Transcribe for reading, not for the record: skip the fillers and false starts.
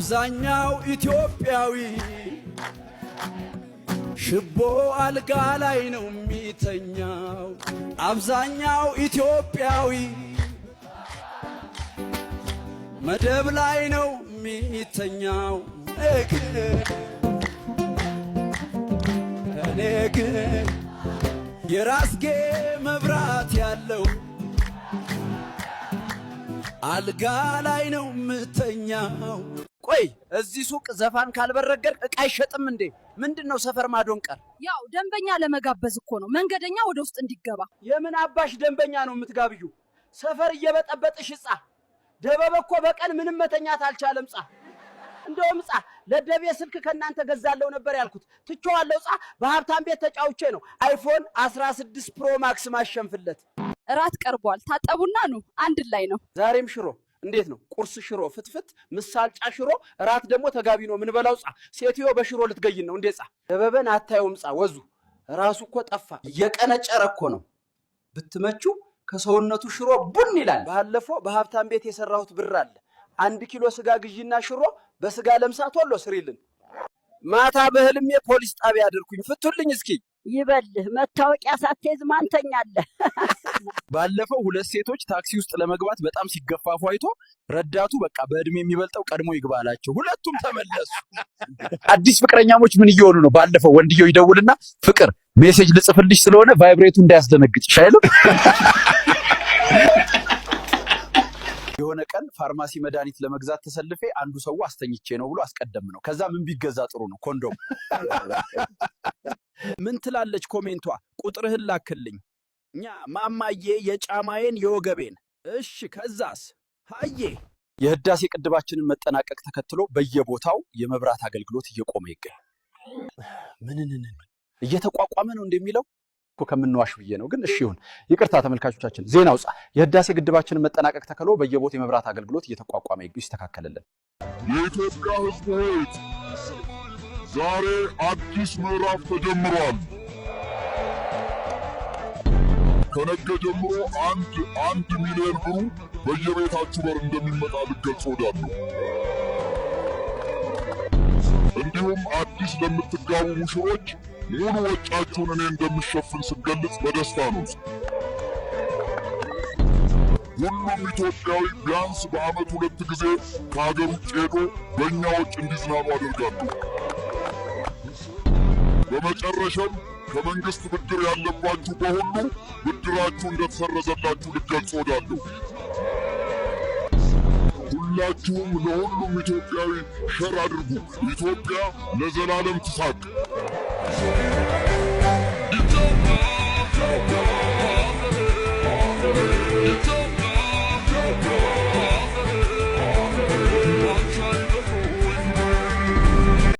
አብዛኛው ኢትዮጵያዊ ሽቦ አልጋ ላይ ነው የሚተኛው። አብዛኛው ኢትዮጵያዊ መደብ ላይ ነው የሚተኛው። እኔ ግን የራስጌ መብራት ያለው አልጋ ላይ ነው የምተኛው። ቆይ እዚህ ሱቅ ዘፋን ካልበረገር እቃ አይሸጥም እንዴ? ምንድነው ሰፈር ማዶን ቀር? ያው ደንበኛ ለመጋበዝ እኮ ነው፣ መንገደኛ ወደ ውስጥ እንዲገባ። የምን አባሽ ደንበኛ ነው የምትጋብዩ? ሰፈር እየበጠበጥሽ ጻ ደበበ እኮ በቀን ምንም መተኛት አልቻለም ጻ። እንደውም ጻ ለደቤ ስልክ ከናንተ ገዛለው ነበር ያልኩት ትቼዋለሁ ጻ። በሀብታም ቤት ተጫውቼ ነው አይፎን 16 ፕሮ ማክስ ማሸንፍለት። እራት ቀርቧል፣ ታጠቡና ነው አንድ ላይ ነው። ዛሬም ሽሮ እንዴት ነው? ቁርስ ሽሮ ፍትፍት፣ ምሳልጫ ሽሮ፣ እራት ደግሞ ተጋቢ ነው። ምን በላው ጻ። ሴትዮ በሽሮ ልትገይን ነው እንዴ ጻ? ደበበን አታየውም ጻ? ወዙ ራሱ እኮ ጠፋ፣ እየቀነጨረ እኮ ነው። ብትመቹ ከሰውነቱ ሽሮ ቡን ይላል። ባለፈው በሀብታም ቤት የሰራሁት ብር አለ 1 ኪሎ ስጋ ግዢና ሽሮ በስጋ ለምሳ ቶሎ ስሪልን። ማታ በህልሜ ፖሊስ ጣቢያ አድርኩኝ። ፍቱልኝ እስኪ። ይበልህ መታወቂያ ሳትይዝ ማንተኛለህ። ባለፈው 2 ሴቶች ታክሲ ውስጥ ለመግባት በጣም ሲገፋፉ አይቶ ረዳቱ በቃ በእድሜ የሚበልጠው ቀድሞ ይግባላቸው፣ ሁለቱም ተመለሱ። አዲስ ፍቅረኛሞች ምን እየሆኑ ነው? ባለፈው ወንድየው ይደውልና ፍቅር ሜሴጅ ልጽፍልሽ ስለሆነ ቫይብሬቱ እንዳያስደነግጥሽ አይልም። የሆነ ቀን ፋርማሲ መድኃኒት ለመግዛት ተሰልፌ አንዱ ሰው አስተኝቼ ነው ብሎ አስቀደም ነው። ከዛ ምን ቢገዛ ጥሩ ነው? ኮንዶም። ምን ትላለች ኮሜንቷ? ቁጥርህን ላክልኝ እኛ ማማዬ የጫማዬን የወገቤን። እሺ ከዛስ? ሃዬ የህዳሴ ግድባችንን መጠናቀቅ ተከትሎ በየቦታው የመብራት አገልግሎት እየቆመ ይገኛል። ምንንን እየተቋቋመ ነው እንደሚለው እኮ ከምንዋሽ ብዬ ነው። ግን እሺ ይሁን፣ ይቅርታ ተመልካቾቻችን። ዜናው ጻ የህዳሴ ግድባችንን መጠናቀቅ ተከትሎ በየቦታው የመብራት አገልግሎት እየተቋቋመ ይስተካከለልን። የኢትዮጵያ ህዝብ ሆይ ዛሬ አዲስ ምዕራፍ ተጀምሯል። ከነገ ጀምሮ አንድ ሚሊዮን ብሩ በየቤታችሁ በር እንደሚመጣ ልገልጽ እወዳለሁ። እንዲሁም አዲስ ለምትጋቡ ሙሽሮች ሙሉ ወጫችሁን እኔ እንደምሸፍን ስገልጽ በደስታ ነው። ሁሉም ኢትዮጵያዊ ቢያንስ በዓመት 2 ጊዜ ከሀገር ውጭ ሄዶ በእኛ ወጪ እንዲዝናኑ አደርጋለሁ። በመጨረሻም ከመንግስት ብድር ያለባችሁ በሁሉ ብድራችሁ እንደተሰረዘላችሁ ልገልጽ እወዳለሁ። ሁላችሁም ለሁሉም ኢትዮጵያዊ ሸር አድርጉ። ኢትዮጵያ ለዘላለም ትሳቅ።